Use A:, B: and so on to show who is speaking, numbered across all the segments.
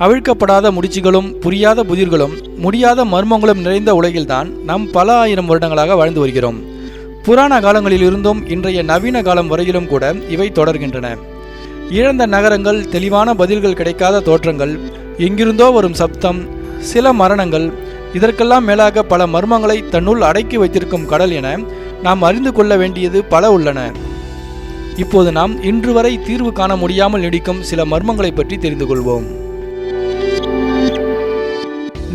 A: அவிழ்க்கப்படாத முடிச்சுகளும் புரியாத புதிர்களும் முடியாத மர்மங்களும் நிறைந்த உலகில்தான் நாம் பல ஆயிரம் வருடங்களாக வாழ்ந்து வருகிறோம். புராண காலங்களில் இருந்தும் இன்றைய நவீன காலம் வரையிலும் கூட இவை தொடர்கின்றன. இழந்த நகரங்கள், தெளிவான பதில்கள் கிடைக்காத தோற்றங்கள், எங்கிருந்தோ வரும் சப்தம், சில மரணங்கள், இதற்கெல்லாம் மேலாக பல மர்மங்களை தன்னுள் அடக்கி வைத்திருக்கும் கடல் என நாம் அறிந்து கொள்ள வேண்டியது பல உள்ளன. இப்போது நாம் இன்று வரை தீர்வு காண முடியாமல் நீடிக்கும் சில மர்மங்களை பற்றி தெரிந்து கொள்வோம்.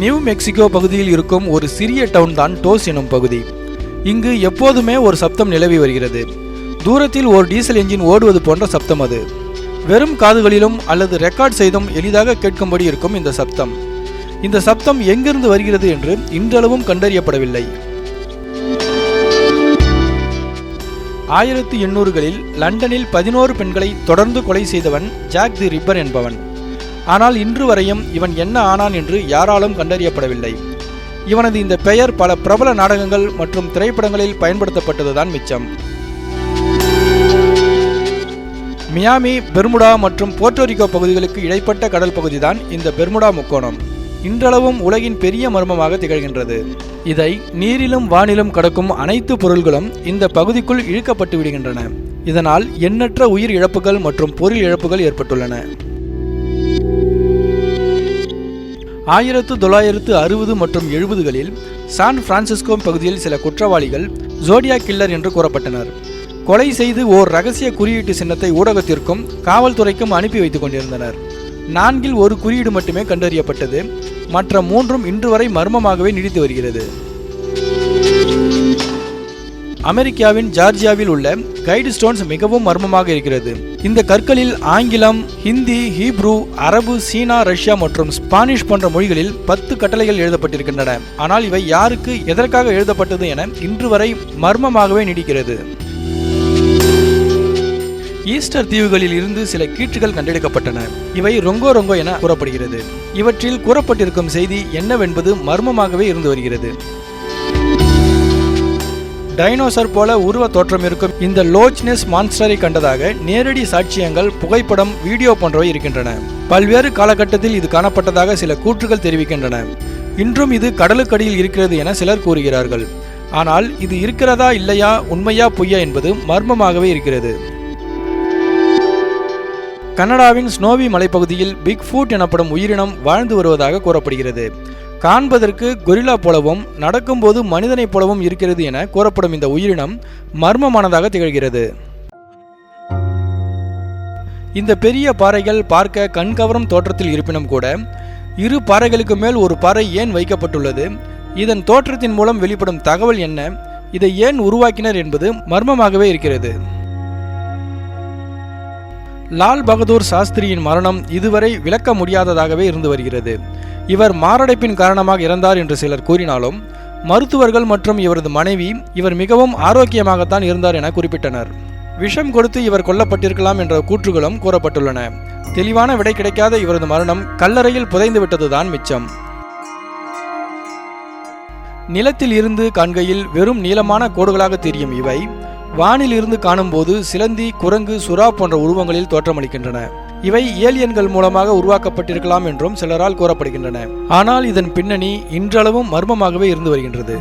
A: நியூ மெக்சிகோ பகுதியில் இருக்கும் ஒரு சிறிய டவுன் தான் டோஸ் எனும் பகுதி. இங்கு எப்போதுமே ஒரு சப்தம் நிலவி வருகிறது. தூரத்தில் ஒரு டீசல் என்ஜின் ஓடுவது போன்ற சப்தம் அது. வெறும் காதுகளிலும் அல்லது ரெக்கார்ட் செய்தும் எளிதாக கேட்கும்படி இருக்கும் இந்த சப்தம். இந்த சப்தம் எங்கிருந்து வருகிறது என்று இன்றளவும் கண்டறியப்படவில்லை. 1800களில் லண்டனில் 11 பெண்களை தொடர்ந்து கொலை செய்தவன் ஜாக் தி ரிப்பர் என்பவன். ஆனால் இன்று வரையும் இவன் என்ன ஆனான் என்று யாராலும் கண்டறியப்படவில்லை. இவனது இந்த பெயர் பல பிரபல நாடகங்கள் மற்றும் திரைப்படங்களில் பயன்படுத்தப்பட்டதுதான் மிச்சம். மியாமி, பெர்முடா மற்றும் போர்ட்டோரிக்கோ பகுதிகளுக்கு இடைப்பட்ட கடல் பகுதிதான் இந்த பெர்முடா முக்கோணம். இன்றளவும் உலகின் பெரிய மர்மமாக திகழ்கின்றது. இதை நீரிலும் வானிலும் கடக்கும் அனைத்து பொருள்களும் இந்த பகுதிக்குள் இழுக்கப்பட்டு விடுகின்றன. இதனால் எண்ணற்ற உயிர் இழப்புகள் மற்றும் பொருள் இழப்புகள் ஏற்பட்டுள்ளன. 1960 மற்றும் 70களில் சான் பிரான்சிஸ்கோ பகுதியில் சில குற்றவாளிகள் ஜோடியாக் கில்லர் என்று கூறப்பட்டனர். கொலை செய்து ஓர் ரகசிய குறியீட்டு சின்னத்தை ஊடகத்திற்கும் காவல்துறைக்கும் அனுப்பி வைத்துக் கொண்டிருந்தனர். 4ல் ஒரு குறியீடு மட்டுமே கண்டறியப்பட்டது. மற்ற 3ம் இன்று வரை மர்மமாகவே நீடித்து வருகிறது. அமெரிக்காவின் ஜார்ஜியாவில் உள்ள கைடு ஸ்டோன்ஸ் மிகவும் மர்மமாக இருக்கிறது. இந்த கற்களில் ஆங்கிலம், ஹிந்தி, ஹீப்ரு, அரபு, சீனா, ரஷ்யா மற்றும் ஸ்பானிஷ் போன்ற மொழிகளில் 10 கட்டளைகள் எழுதப்பட்டிருக்கின்றன. ஆனால் இவை யாருக்கு, எதற்காக எழுதப்பட்டது என இன்று வரை மர்மமாகவே நீடிக்கிறது. ஈஸ்டர் தீவுகளில் இருந்து சில கீற்றுகள் கண்டெடுக்கப்பட்டன. இவை ரொங்கோ ரொங்கோ என கூறப்படுகிறது. இவற்றில் கூறப்பட்டிருக்கும் செய்தி என்னவென்பது மர்மமாகவே இருந்து வருகிறது. டைனோசர் போல உருவ தோற்றம் இருக்கும் இந்த லோச்னெஸ் மான்ஸ்டரை கண்டதாக நேரடி சாட்சியங்கள், புகைப்படம், வீடியோ போன்றவை இருக்கின்றன. பல்வேறு காலகட்டத்தில் இது காணப்பட்டதாக சில கூற்றுகள் தெரிவிக்கின்றன. இன்றும் இது கடலுக்கடியில் இருக்கிறது என சிலர் கூறுகிறார்கள். ஆனால் இது இருக்கிறதா இல்லையா, உண்மையா பொய்யா என்பது மர்மமாகவே இருக்கிறது. கனடாவின் ஸ்னோவி மலைப்பகுதியில் பிக் ஃபுட் எனப்படும் உயிரினம் வாழ்ந்து வருவதாக கூறப்படுகிறது. காண்பதற்கு கொரில்லா போலவும் நடக்கும்போது மனிதனைப் போலவும் இருக்கிறது என கூறப்படும் இந்த உயிரினம் மர்மமானதாக திகழ்கிறது. இந்த பெரிய பாறைகள் பார்க்க கண்கவரும் தோற்றத்தில் இருப்பினும் கூட இரு பாறைகளுக்கு மேல் ஒரு பாறை ஏன் வைக்கப்பட்டுள்ளது, இதன் தோற்றத்தின் மூலம் வெளிப்படும் தகவல் என்ன, இதை ஏன் உருவாக்கினர் என்பது மர்மமாகவே இருக்கிறது. லால் பகதூர் சாஸ்திரியின் மரணம் இதுவரை விளக்க முடியாததாகவே இருந்து வருகிறது. இவர் மாரடைப்பின் காரணமாக இறந்தார் என்று சிலர் கூறினாலும் மருத்துவர்கள் மற்றும் இவரது மனைவி இவர் மிகவும் ஆரோக்கியமாகத்தான் இருந்தார் என குறிப்பிட்டனர். விஷம் கொடுத்து இவர் கொல்லப்பட்டிருக்கலாம் என்ற கூற்றுகளும் கூறப்பட்டுள்ளன. தெளிவான விடை கிடைக்காத இவரது மரணம் கல்லறையில் புதைந்து விட்டதுதான் மிச்சம். நிலத்தில் இருந்து காண்கையில் வெறும் நீளமான கோடுகளாக தெரியும் இவை வானில் இருந்து காணும்போது சிலந்தி, குரங்கு, சுறா போன்ற உருவங்களில் தோற்றமளிக்கின்றன. இவை ஏலியன்கள் மூலமாக உருவாக்கப்பட்டிருக்கலாம் என்றும் சிலரால் கூறப்படுகின்றன. ஆனால் இதன் பின்னணி இன்றளவும் மர்மமாகவே இருந்து வருகின்றது.